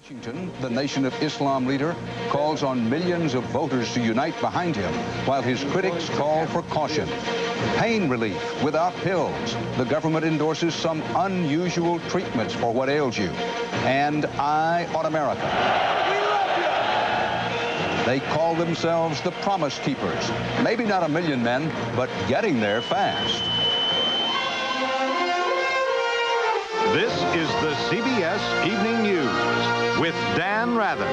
Washington, the Nation of Islam leader, calls on millions of voters to unite behind him, while his critics call for caution. Pain relief without pills. The government endorses some unusual treatments for what ails you. And I on America. We love you! They call themselves the Promise Keepers. Maybe not 1 million men, but getting there fast. This is the CBS Evening News with Dan Rather.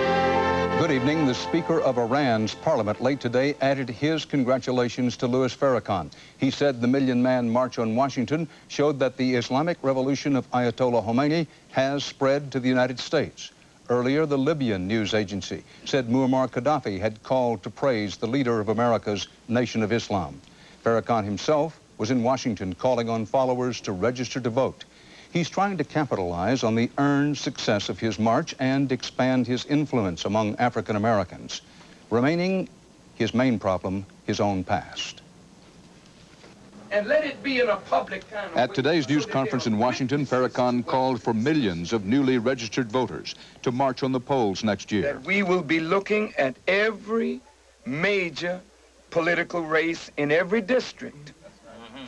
Good evening. The Speaker of Iran's parliament late today added his congratulations to Louis Farrakhan. He said the million-man march on Washington showed that the Islamic revolution of Ayatollah Khomeini has spread to the United States. Earlier, the Libyan news agency said Muammar Gaddafi had called to praise the leader of America's Nation of Islam. Farrakhan himself was in Washington calling on followers to register to vote. He's trying to capitalize on the earned success of his march and expand his influence among African Americans, remaining his main problem, his own past. And let it be in a public kind of At today's news conference in Washington, Farrakhan called for millions of newly registered voters to march on the polls next year. That we will be looking at every major political race in every district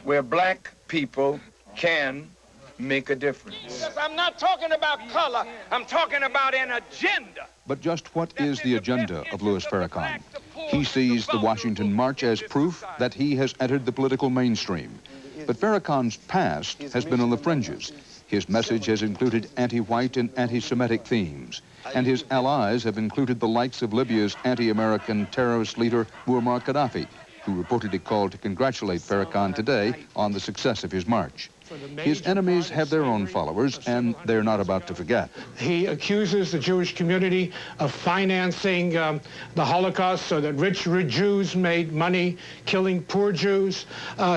where black people can make a difference. Yes, I'm not talking about color. I'm talking about an agenda. But just what is the agenda of Louis Farrakhan? He sees the Washington March as proof that he has entered the political mainstream. But Farrakhan's past has been on the fringes. His message has included anti-white and anti-Semitic themes. And his allies have included the likes of Libya's anti-American terrorist leader Muammar Gaddafi, who reportedly called to congratulate Farrakhan today on the success of his march. His enemies have their own followers, and they're not about to forget. He accuses the Jewish community of financing the Holocaust so that rich Jews made money killing poor Jews.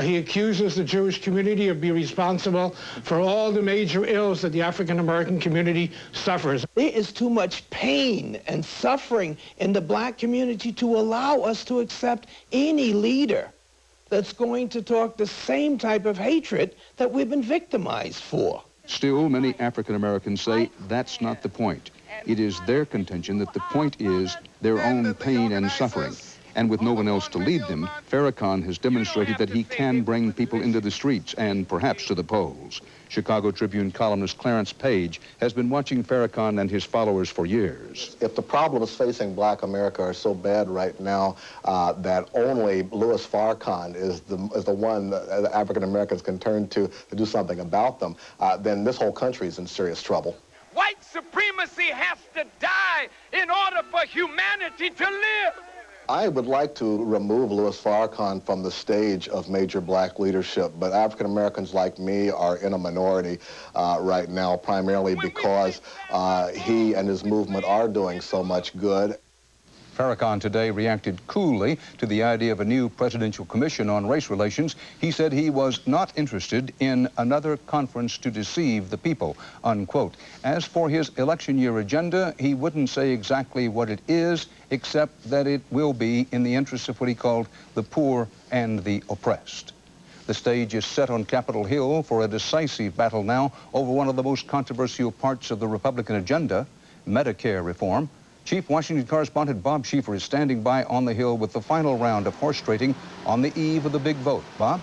He accuses the Jewish community of being responsible for all the major ills that the African American community suffers. There is too much pain and suffering in the black community to allow us to accept any leader that's going to talk the same type of hatred that we've been victimized for. Still, many African Americans say that's not the point. It is their contention that the point is their own pain and suffering. And with no one else to lead them, Farrakhan has demonstrated that he can bring people into the streets and perhaps to the polls. Chicago Tribune columnist Clarence Page has been watching Farrakhan and his followers for years. If the problems facing black America are so bad right now that only Louis Farrakhan is the one that African Americans can turn to do something about them, then this whole country is in serious trouble. White supremacy has to die in order for humanity to live. I would like to remove Louis Farrakhan from the stage of major black leadership, but African Americans like me are in a minority right now, primarily because he and his movement are doing so much good. Farrakhan today reacted coolly to the idea of a new presidential commission on race relations. He said he was not interested in another conference to deceive the people, unquote. As for his election year agenda, he wouldn't say exactly what it is, except that it will be in the interest of what he called the poor and the oppressed. The stage is set on Capitol Hill for a decisive battle now over one of the most controversial parts of the Republican agenda, Medicare reform. Chief Washington correspondent Bob Schieffer is standing by on the Hill with the final round of horse trading on the eve of the big vote. Bob?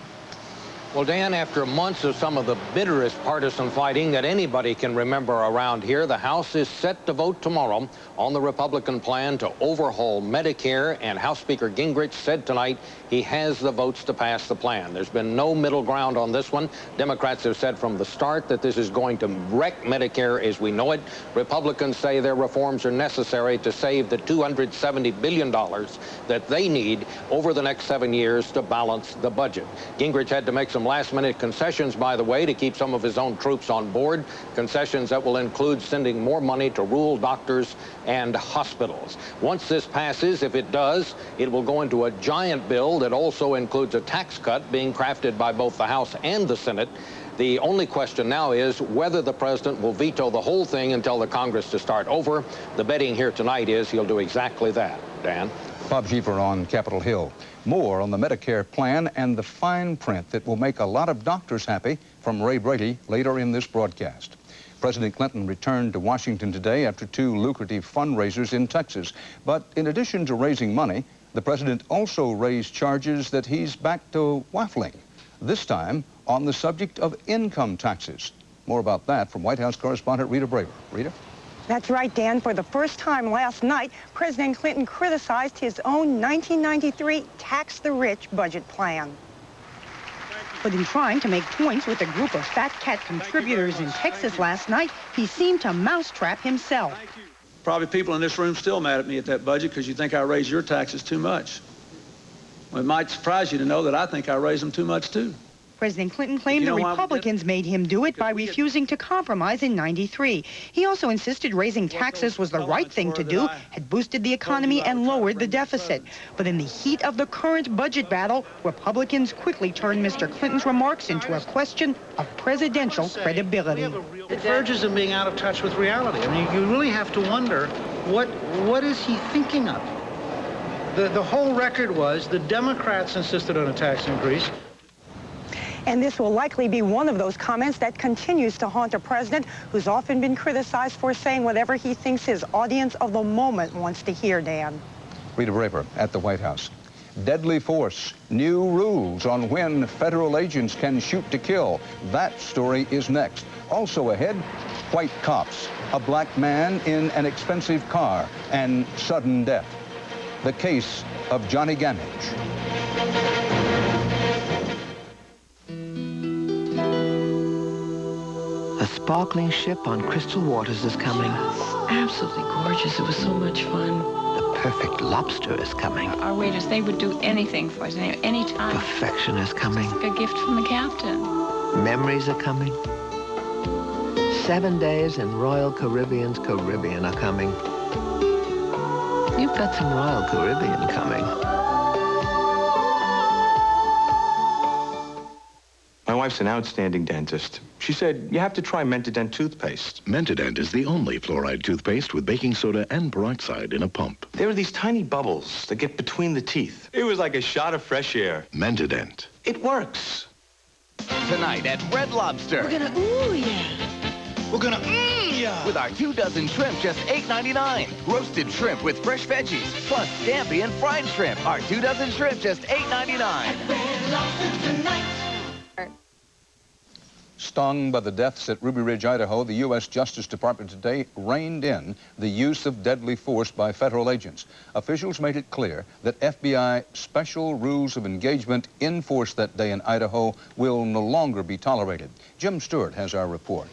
Well, Dan, after months of some of the bitterest partisan fighting that anybody can remember around here, the House is set to vote tomorrow on the Republican plan to overhaul Medicare, and House Speaker Gingrich said tonight he has the votes to pass the plan. There's been no middle ground on this one. Democrats have said from the start that this is going to wreck Medicare as we know it. Republicans say their reforms are necessary to save the $270 billion that they need over the next 7 years to balance the budget. Gingrich had to make some last-minute concessions, by the way, to keep some of his own troops on board, concessions that will include sending more money to rural doctors and hospitals. Once this passes, if it does, it will go into a giant bill that also includes a tax cut being crafted by both the House and the Senate. The only question now is whether the president will veto the whole thing and tell the Congress to start over. The betting here tonight is he'll do exactly that. Dan? Bob Schieffer on Capitol Hill. More on the Medicare plan and the fine print that will make a lot of doctors happy from Ray Brady later in this broadcast. President Clinton returned to Washington today after 2 lucrative fundraisers in Texas. But in addition to raising money, the president also raised charges that he's back to waffling, this time on the subject of income taxes. More about that from White House correspondent Rita Braver. Rita? That's right, Dan. For the first time last night, President Clinton criticized his own 1993 Tax the Rich budget plan. But in trying to make points with a group of fat cat contributors in Texas last night, he seemed to mousetrap himself. Probably people in this room still mad at me at that budget because you think I raise your taxes too much. Well, it might surprise you to know that I think I raise them too much, too. President Clinton claimed the Republicans made him do it by refusing to compromise in '93. He also insisted raising taxes was the right thing to do, had boosted the economy and lowered the deficit. But in the heat of the current budget battle, Republicans quickly turned Mr. Clinton's remarks into a question of presidential credibility. It verges on being out of touch with reality. I mean, you really have to wonder, what is he thinking of? The whole record was the Democrats insisted on a tax increase. And this will likely be one of those comments that continues to haunt a president who's often been criticized for saying whatever he thinks his audience of the moment wants to hear, Dan. Rita Braver at the White House. Deadly force, new rules on when federal agents can shoot to kill. That story is next. Also ahead, white cops, a black man in an expensive car, and sudden death. The case of Johnny Gamage. A sparkling ship on crystal waters is coming. Absolutely gorgeous. It was so much fun. The perfect lobster is coming. Our waiters, they would do anything for us, any time. Perfection is coming. It's like a gift from the captain. Memories are coming. 7 days in Royal Caribbean's Caribbean are coming. You've got some Royal Caribbean coming. My wife's an outstanding dentist. She said, you have to try Mentadent toothpaste. Mentadent is the only fluoride toothpaste with baking soda and peroxide in a pump. There were these tiny bubbles that get between the teeth. It was like a shot of fresh air. Mentadent. It works. Tonight at Red Lobster. We're gonna, ooh, yeah. We're gonna, yeah. With our 2 dozen shrimp, just $8.99. Roasted shrimp with fresh veggies, plus scampi and fried shrimp. Our 2 dozen shrimp, just $8.99. Red Lobster tonight. Stung by the deaths at Ruby Ridge, Idaho, the U.S. Justice Department today reined in the use of deadly force by federal agents. Officials made it clear that FBI special rules of engagement in force that day in Idaho will no longer be tolerated. Jim Stewart has our report.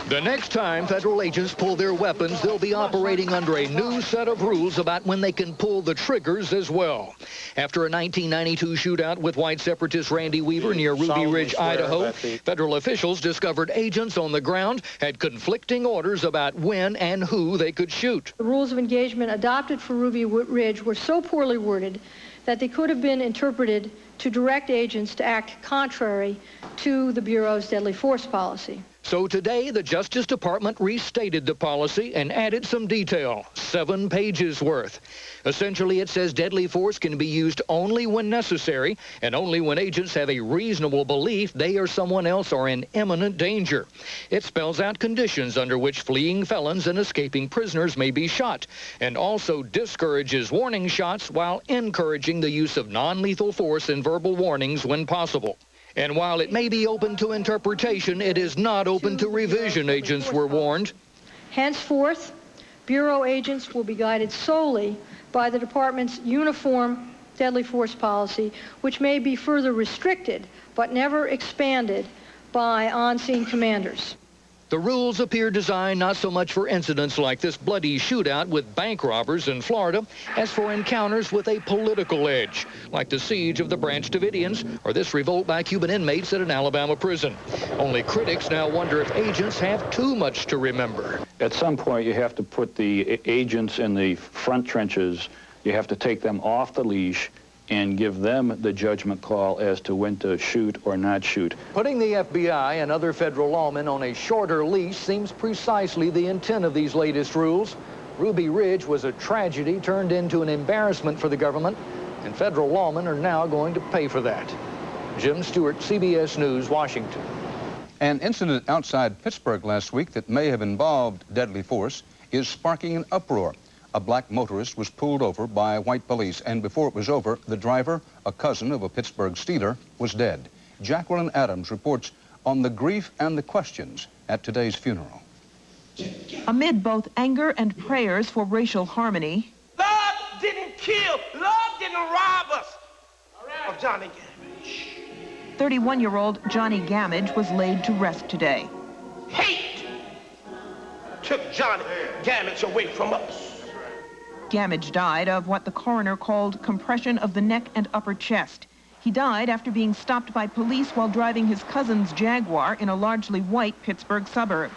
The next time federal agents pull their weapons, they'll be operating under a new set of rules about when they can pull the triggers as well. After a 1992 shootout with white separatist Randy Weaver near Ruby Ridge, Idaho, federal officials discovered agents on the ground had conflicting orders about when and who they could shoot. The rules of engagement adopted for Ruby Ridge were so poorly worded that they could have been interpreted to direct agents to act contrary to the Bureau's deadly force policy. So today, the Justice Department restated the policy and added some detail, 7 pages worth. Essentially, it says deadly force can be used only when necessary and only when agents have a reasonable belief they or someone else are in imminent danger. It spells out conditions under which fleeing felons and escaping prisoners may be shot, and also discourages warning shots while encouraging the use of non-lethal force and verbal warnings when possible. And while it may be open to interpretation, it is not open to revision, agents were warned. Henceforth, Bureau agents will be guided solely by the Department's uniform deadly force policy, which may be further restricted but never expanded by on-scene commanders. The rules appear designed not so much for incidents like this bloody shootout with bank robbers in Florida as for encounters with a political edge, like the siege of the Branch Davidians or this revolt by Cuban inmates at an Alabama prison. Only critics now wonder if agents have too much to remember. At some point, you have to put the agents in the front trenches. You have to take them off the leash and give them the judgment call as to when to shoot or not shoot. Putting the FBI and other federal lawmen on a shorter leash seems precisely the intent of these latest rules. Ruby Ridge was a tragedy turned into an embarrassment for the government, and federal lawmen are now going to pay for that. Jim Stewart, CBS News, Washington. An incident outside Pittsburgh last week that may have involved deadly force is sparking an uproar. A black motorist was pulled over by white police, and before it was over, the driver, a cousin of a Pittsburgh Steeler, was dead. Jacqueline Adams reports on the grief and the questions at today's funeral. Amid both anger and prayers for racial harmony, Lord didn't kill, Lord didn't rob us of Johnny Gamage. 31-year-old Johnny Gamage was laid to rest today. Hate took Johnny Gamage away from us. Gamage died of what the coroner called compression of the neck and upper chest. He died after being stopped by police while driving his cousin's Jaguar in a largely white Pittsburgh suburb.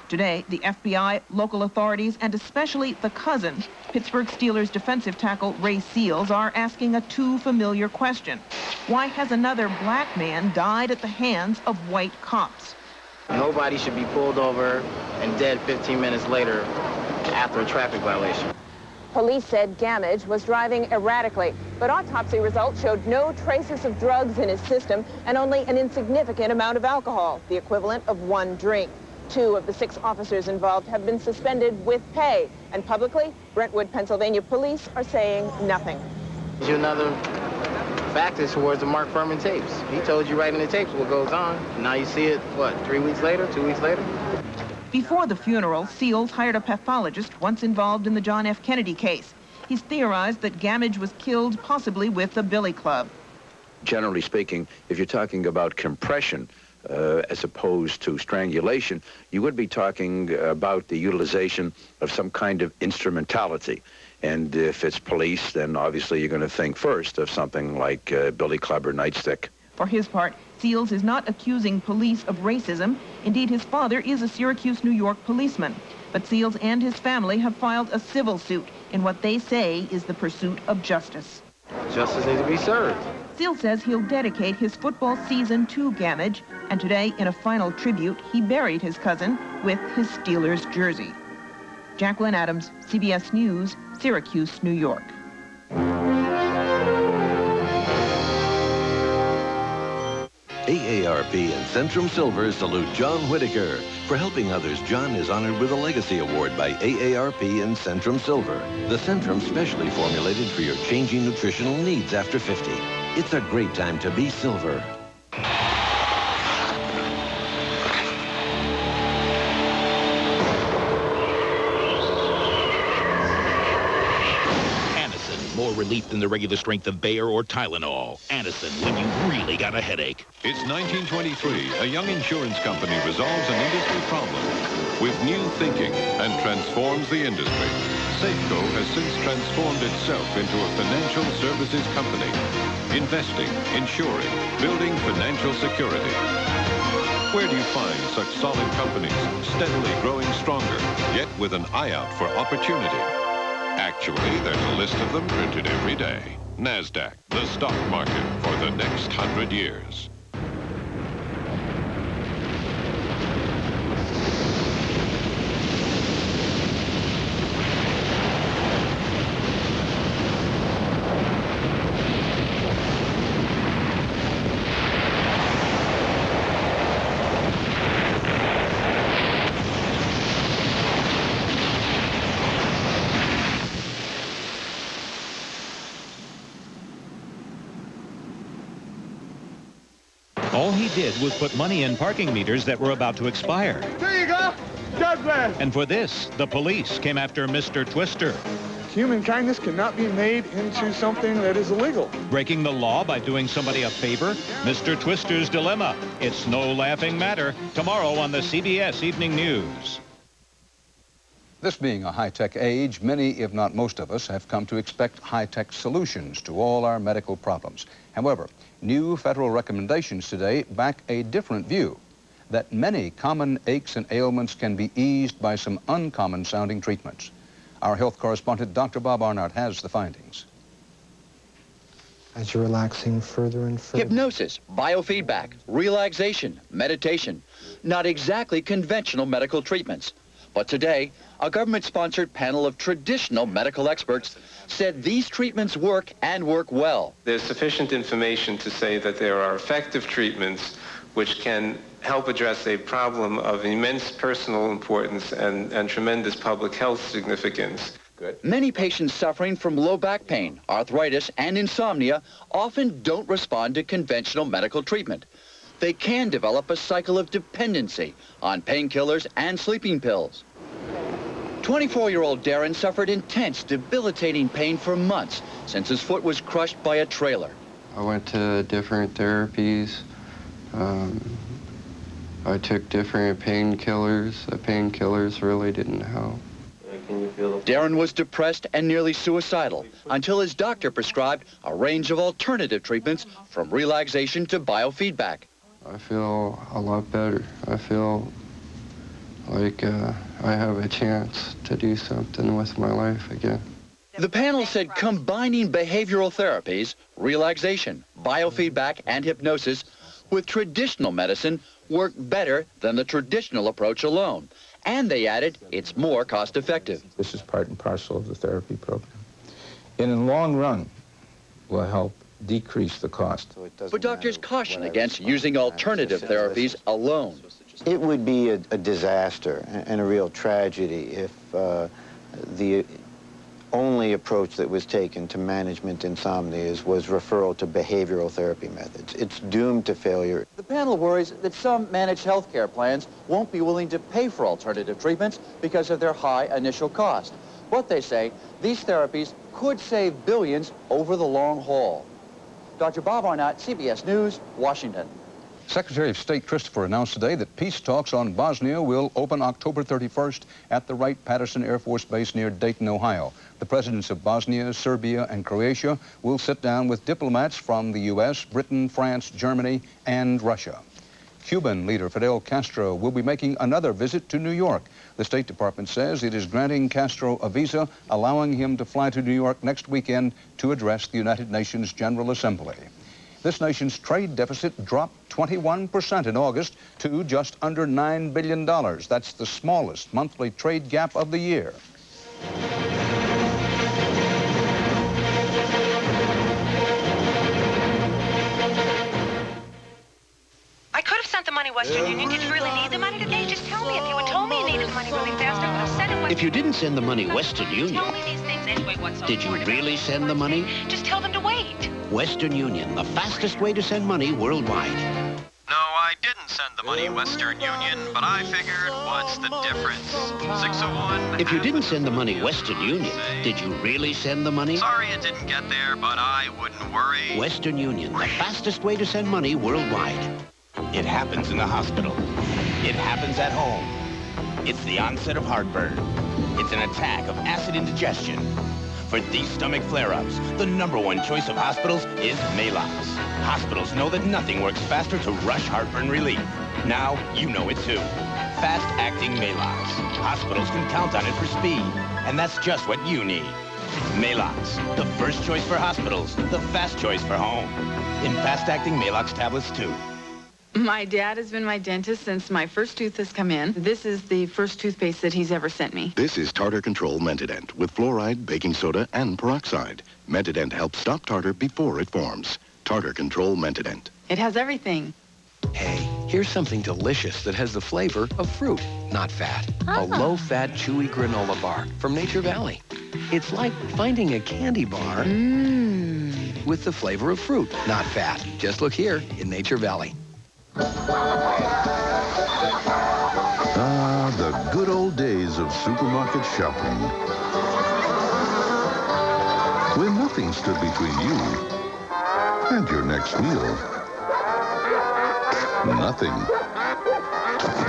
Today, the FBI, local authorities, and especially the cousin, Pittsburgh Steelers defensive tackle Ray Seals, are asking a too familiar question. Why has another black man died at the hands of white cops? Nobody should be pulled over and dead 15 minutes later after a traffic violation. Police said Gamage was driving erratically, but autopsy results showed no traces of drugs in his system and only an insignificant amount of alcohol, the equivalent of 1 drink. 2 of the 6 officers involved have been suspended with pay, and publicly, Brentwood, Pennsylvania police are saying nothing. Gives you another factor towards the Mark Furman tapes. He told you right in the tapes what goes on. Now you see it, what, 3 weeks later, 2 weeks later? Before the funeral, Seals hired a pathologist once involved in the John F. Kennedy case. He's theorized that Gamage was killed possibly with a billy club. Generally speaking, if you're talking about compression as opposed to strangulation, you would be talking about the utilization of some kind of instrumentality. And if it's police, then obviously you're going to think first of something like billy club or nightstick. For his part, Seals is not accusing police of racism. Indeed, his father is a Syracuse, New York policeman. But Seals and his family have filed a civil suit in what they say is the pursuit of justice. Justice needs to be served. Seals says he'll dedicate his football season to Gamage, and today, in a final tribute, he buried his cousin with his Steelers jersey. Jacqueline Adams, CBS News, Syracuse, New York. AARP and Centrum Silver salute John Whitaker. For helping others, John is honored with a Legacy Award by AARP and Centrum Silver. The Centrum specially formulated for your changing nutritional needs after 50. It's a great time to be silver. More relief than the regular strength of Bayer or Tylenol. Anacin, when you really got a headache. It's 1923. A young insurance company resolves an industry problem with new thinking and transforms the industry. Safeco has since transformed itself into a financial services company, investing, insuring, building financial security. Where do you find such solid companies, steadily growing stronger, yet with an eye out for opportunity? Actually, there's a list of them printed every day. NASDAQ, the stock market for the next 100 years. All he did was put money in parking meters that were about to expire. There you go. God bless. And for this, the police came after Mr. Twister. Human kindness cannot be made into something that is illegal. Breaking the law by doing somebody a favor? Mr. Twister's dilemma. It's no laughing matter. Tomorrow on the CBS Evening News. This being a high-tech age, many, if not most of us, have come to expect high-tech solutions to all our medical problems. However, new federal recommendations today back a different view, that many common aches and ailments can be eased by some uncommon-sounding treatments. Our health correspondent, Dr. Bob Arnott, has the findings. As you're relaxing further and further. Hypnosis, biofeedback, relaxation, meditation. Not exactly conventional medical treatments. But today, a government-sponsored panel of traditional medical experts said these treatments work and work well. There's sufficient information to say that there are effective treatments which can help address a problem of immense personal importance and tremendous public health significance. Many patients suffering from low back pain, arthritis, and insomnia often don't respond to conventional medical treatment. They can develop a cycle of dependency on painkillers and sleeping pills. 24-year-old Darren suffered intense, debilitating pain for months since his foot was crushed by a trailer. I went to different therapies. I took different painkillers. The painkillers really didn't help. Darren was depressed and nearly suicidal until his doctor prescribed a range of alternative treatments from relaxation to biofeedback. I feel a lot better. I feel like I have a chance to do something with my life again. The panel said combining behavioral therapies, relaxation, biofeedback, and hypnosis with traditional medicine work better than the traditional approach alone. And they added, it's more cost-effective. This is part and parcel of the therapy program. In the long run, will help decrease the cost. But doctors caution against using alternative therapies alone. It would be a disaster and a real tragedy if the only approach that was taken to management insomnia was referral to behavioral therapy methods. It's doomed to failure. The panel worries that some managed health care plans won't be willing to pay for alternative treatments because of their high initial cost. But they say these therapies could save billions over the long haul. Dr. Bob Arnott, CBS News, Washington. Secretary of State Christopher announced today that peace talks on Bosnia will open October 31st at the Wright-Patterson Air Force Base near Dayton, Ohio. The presidents of Bosnia, Serbia, and Croatia will sit down with diplomats from the U.S., Britain, France, Germany, and Russia. Cuban leader Fidel Castro will be making another visit to New York. The State Department says it is granting Castro a visa, allowing him to fly to New York next weekend to address the United Nations General Assembly. This nation's trade deficit dropped 21% in August to just under $9 billion. That's the smallest monthly trade gap of the year. I could have sent the money Western Union. Did you really need the money today? Just tell me. If you had told me you needed the money really fast, I would have sent it. If you didn't send the money Western Union, Tell me these things anyway. What's so did you important? really send the money? Just tell them to wait. Western Union, the fastest way to send money worldwide. No, I didn't send the money Western Union, but I figured, what's the difference? 601... If you didn't send the money Western Union, did you really send the money? Sorry it didn't get there, but I wouldn't worry. Western Union, the fastest way to send money worldwide. It happens in the hospital. It happens at home. It's the onset of heartburn. It's an attack of acid indigestion. For these stomach flare-ups, the #1 choice of hospitals is Maalox. Hospitals know that nothing works faster to rush heartburn relief. Now, you know it too. Fast-acting Maalox. Hospitals can count on it for speed, and that's just what you need. Maalox, the first choice for hospitals, the fast choice for home. In fast-acting Maalox tablets too. My dad has been my dentist since my first tooth has come in. This is the first toothpaste that he's ever sent me. This is Tartar Control Mentadent with fluoride, baking soda, and peroxide. Mentadent helps stop tartar before it forms. Tartar Control Mentadent. It has everything. Hey, here's something delicious that has the flavor of fruit, not fat. A low-fat, chewy granola bar from Nature Valley. It's like finding a candy bar with the flavor of fruit, not fat. Just look here in Nature Valley. Ah, the good old days of supermarket shopping. When nothing stood between you and your next meal. Nothing.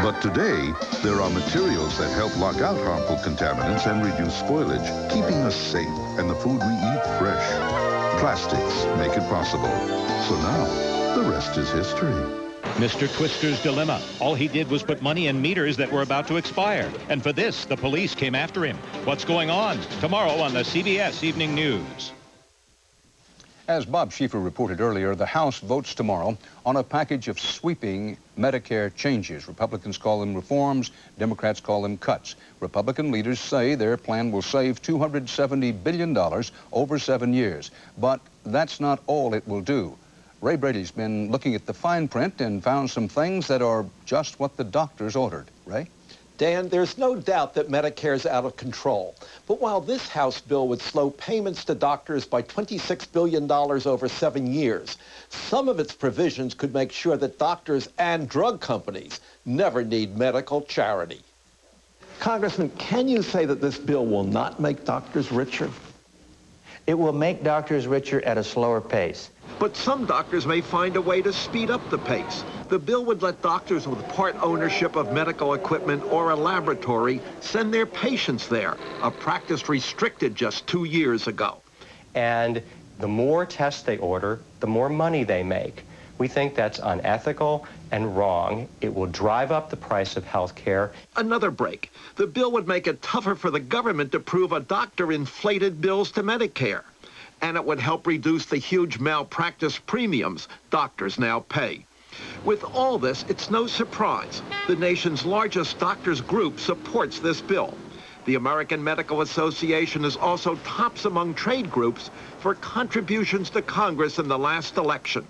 But today, there are materials that help lock out harmful contaminants and reduce spoilage, keeping us safe and the food we eat fresh. Plastics make it possible. So now, the rest is history. Mr. Twister's dilemma. All he did was put money in meters that were about to expire. And for this, the police came after him. What's going on? Tomorrow on the CBS Evening News. As Bob Schieffer reported earlier, the House votes tomorrow on a package of sweeping Medicare changes. Republicans call them reforms, Democrats call them cuts. Republican leaders say their plan will save $270 billion over 7 years. But that's not all it will do. Ray Brady's been looking at the fine print and found some things that are just what the doctors ordered. Ray? Dan, there's no doubt that Medicare's out of control. But while this House bill would slow payments to doctors by $26 billion over 7 years, some of its provisions could make sure that doctors and drug companies never need medical charity. Congressman, can you say that this bill will not make doctors richer? It will make doctors richer at a slower pace. But some doctors may find a way to speed up the pace. The bill would let doctors with part ownership of medical equipment or a laboratory send their patients there, a practice restricted just 2 years ago. And the more tests they order, the more money they make. We think that's unethical and wrong. It will drive up the price of health care. Another break. The bill would make it tougher for the government to prove a doctor inflated bills to Medicare. And it would help reduce the huge malpractice premiums doctors now pay. With all this, it's no surprise the nation's largest doctors group supports this bill. The American Medical Association is also tops among trade groups for contributions to Congress in the last election.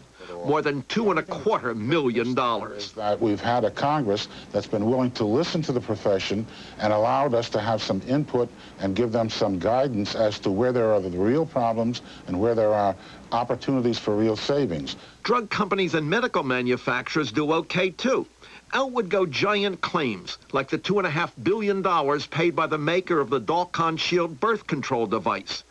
More than $2.25 million. That we've had a Congress that's been willing to listen to the profession and allowed us to have some input and give them some guidance as to where there are the real problems and where there are opportunities for real savings. Drug companies and medical manufacturers do okay too. Out would go giant claims, like the $2.5 billion paid by the maker of the Dalkon Shield birth control device.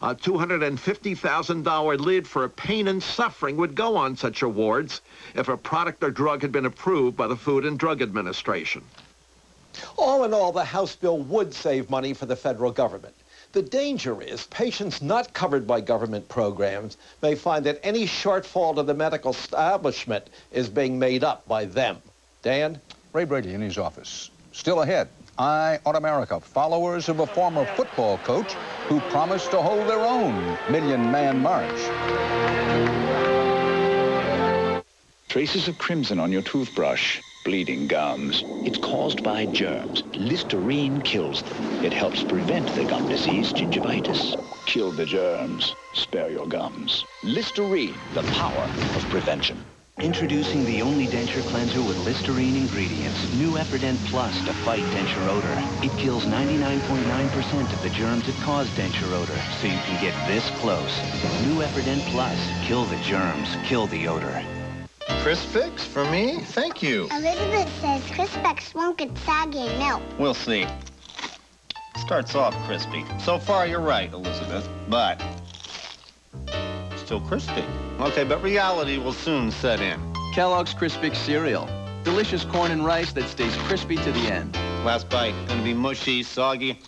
A $250,000 lid for pain and suffering would go on such awards if a product or drug had been approved by the Food and Drug Administration. All in all, the House bill would save money for the federal government. The danger is patients not covered by government programs may find that any shortfall to the medical establishment is being made up by them. Dan? Ray Brady in his office. Still ahead. Eye on America, followers of a former football coach who promised to hold their own million-man march. Traces of crimson on your toothbrush, bleeding gums. It's caused by germs. Listerine kills them. It helps prevent the gum disease, gingivitis. Kill the germs, spare your gums. Listerine, the power of prevention. Introducing the only denture cleanser with Listerine ingredients, New Epident Plus to fight denture odor. It kills 99.9% of the germs that cause denture odor, so you can get this close. New Epident Plus. Kill the germs, kill the odor. Crispix for me? Thank you. Elizabeth says Crispix won't get soggy in milk. We'll see. Starts off crispy. So far, you're right, Elizabeth, but still crispy. Okay, but reality will soon set in. Kellogg's Crispix cereal. Delicious corn and rice that stays crispy to the end. Last bite, gonna be mushy, soggy.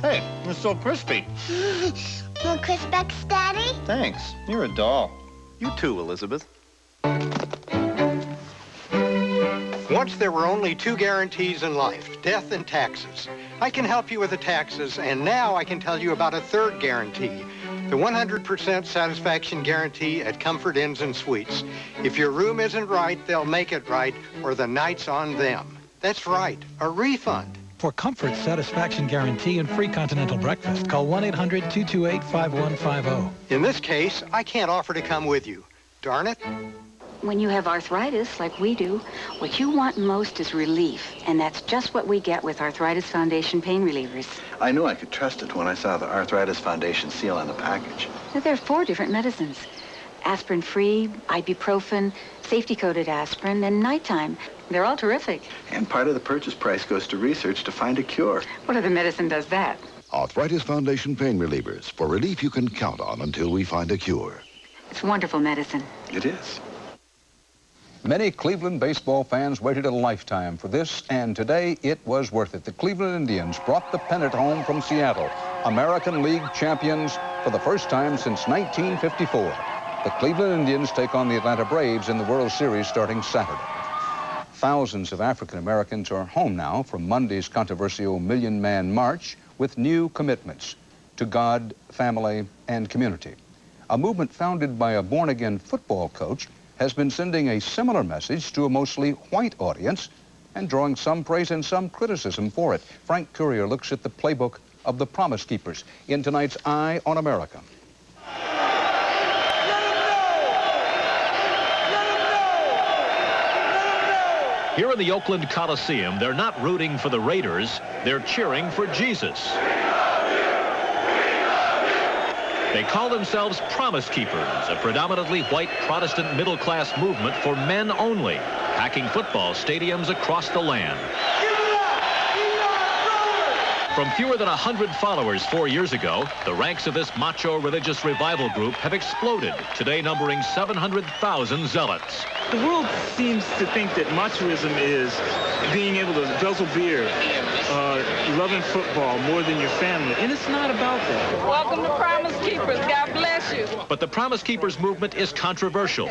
Hey, it's still crispy. More Crispix, Daddy? Thanks. You're a doll. You too, Elizabeth. Once there were only two guarantees in life, death and taxes. I can help you with the taxes, and now I can tell you about a third guarantee. The 100% satisfaction guarantee at Comfort Inns and Suites. If your room isn't right, they'll make it right, or the night's on them. That's right, a refund. For Comfort satisfaction guarantee and free continental breakfast, call 1-800-228-5150. In this case, I can't offer to come with you. Darn it. When you have arthritis, like we do, what you want most is relief. And that's just what we get with Arthritis Foundation pain relievers. I knew I could trust it when I saw the Arthritis Foundation seal on the package. Now, there are 4 different medicines. Aspirin-free, ibuprofen, safety-coated aspirin, and nighttime. They're all terrific. And part of the purchase price goes to research to find a cure. What other medicine does that? Arthritis Foundation pain relievers for relief you can count on until we find a cure. It's wonderful medicine. It is. Many Cleveland baseball fans waited a lifetime for this, and today it was worth it. The Cleveland Indians brought the pennant home from Seattle, American League champions for the first time since 1954. The Cleveland Indians take on the Atlanta Braves in the World Series starting Saturday. Thousands of African Americans are home now from Monday's controversial Million Man March with new commitments to God, family, and community. A movement founded by a born-again football coach has been sending a similar message to a mostly white audience and drawing some praise and some criticism for it. Frank Courier looks at the playbook of the Promise Keepers in tonight's Eye on America. Here in the Oakland Coliseum, they're not rooting for the Raiders, they're cheering for Jesus. They call themselves Promise Keepers, a predominantly white Protestant middle-class movement for men only, packing football stadiums across the land. From fewer than 100 followers 4 years ago, the ranks of this macho religious revival group have exploded, today numbering 700,000 zealots. The world seems to think that machoism is being able to guzzle beer, loving football more than your family, and it's not about that. Welcome to Promise Keepers. God bless you. But the Promise Keepers movement is controversial.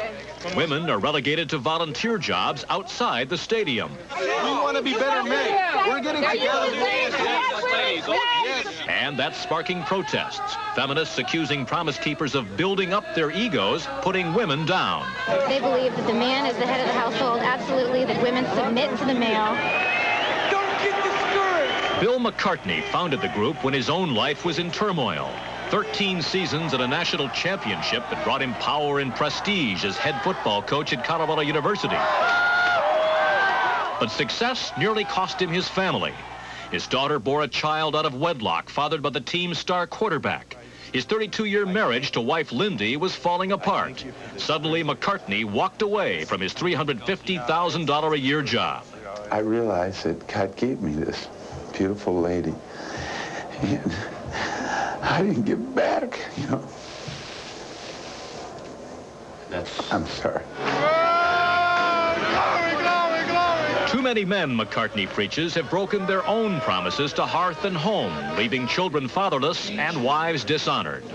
Women are relegated to volunteer jobs outside the stadium. We want to be better men. We're getting together. And that's sparking protests. Feminists accusing Promise Keepers of building up their egos, putting women down. They believe that the man is the head of the household, absolutely, that women submit to the male. Don't get discouraged. Bill McCartney founded the group when his own life was in turmoil. 13 seasons at a national championship that brought him power and prestige as head football coach at Colorado University. But success nearly cost him his family. His daughter bore a child out of wedlock, fathered by the team's star quarterback. His 32-year marriage to wife Lindy was falling apart. Suddenly, McCartney walked away from his $350,000 a year job. I realized that God gave me this beautiful lady, and I didn't give back, you know. I'm sorry. Too many men, McCartney preaches, have broken their own promises to hearth and home, leaving children fatherless and wives dishonored.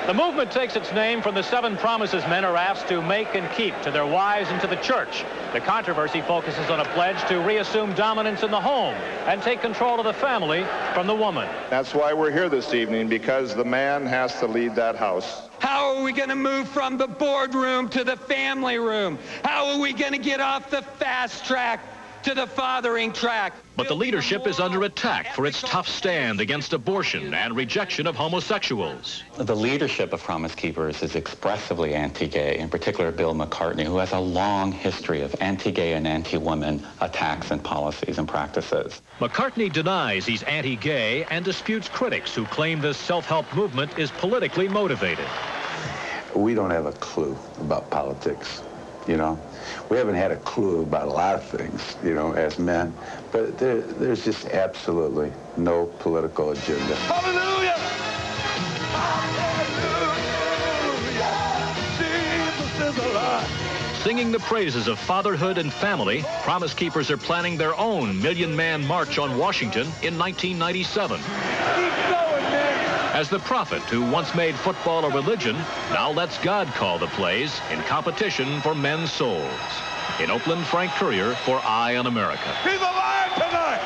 The movement takes its name from the 7 promises men are asked to make and keep to their wives and to the church. The controversy focuses on a pledge to reassume dominance in the home and take control of the family from the woman. That's why we're here this evening, because the man has to lead that house. How are we going to move from the boardroom to the family room? How are we going to get off the fast track to the fathering track? But the leadership is under attack for its tough stand against abortion and rejection of homosexuals. The leadership of Promise Keepers is expressively anti-gay, in particular Bill McCartney, who has a long history of anti-gay and anti-women attacks and policies and practices. McCartney denies he's anti-gay and disputes critics who claim this self-help movement is politically motivated. We don't have a clue about politics, you know. We haven't had a clue about a lot of things, you know, as men. But there's just absolutely no political agenda. Hallelujah! Hallelujah! Jesus is alive. Singing the praises of fatherhood and family, Promise Keepers are planning their own million-man march on Washington in 1997. As the prophet who once made football a religion, now lets God call the plays in competition for men's souls. In Oakland, Frank Courier for Eye on America. He's alive tonight!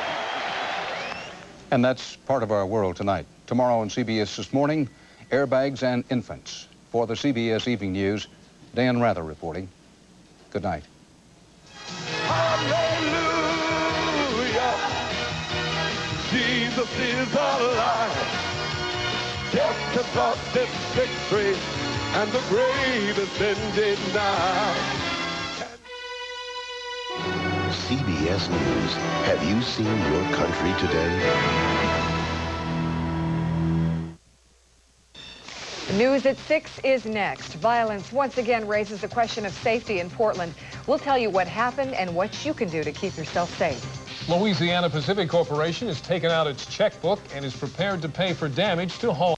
And that's part of our world tonight. Tomorrow on CBS This Morning, airbags and infants. For the CBS Evening News, Dan Rather reporting. Good night. Hallelujah! Jesus is alive! Death has lost its victory, and the grave has been denied. CBS News. Have you seen your country today? News at 6 is next. Violence once again raises the question of safety in Portland. We'll tell you what happened and what you can do to keep yourself safe. Louisiana Pacific Corporation has taken out its checkbook and is prepared to pay for damage to homes.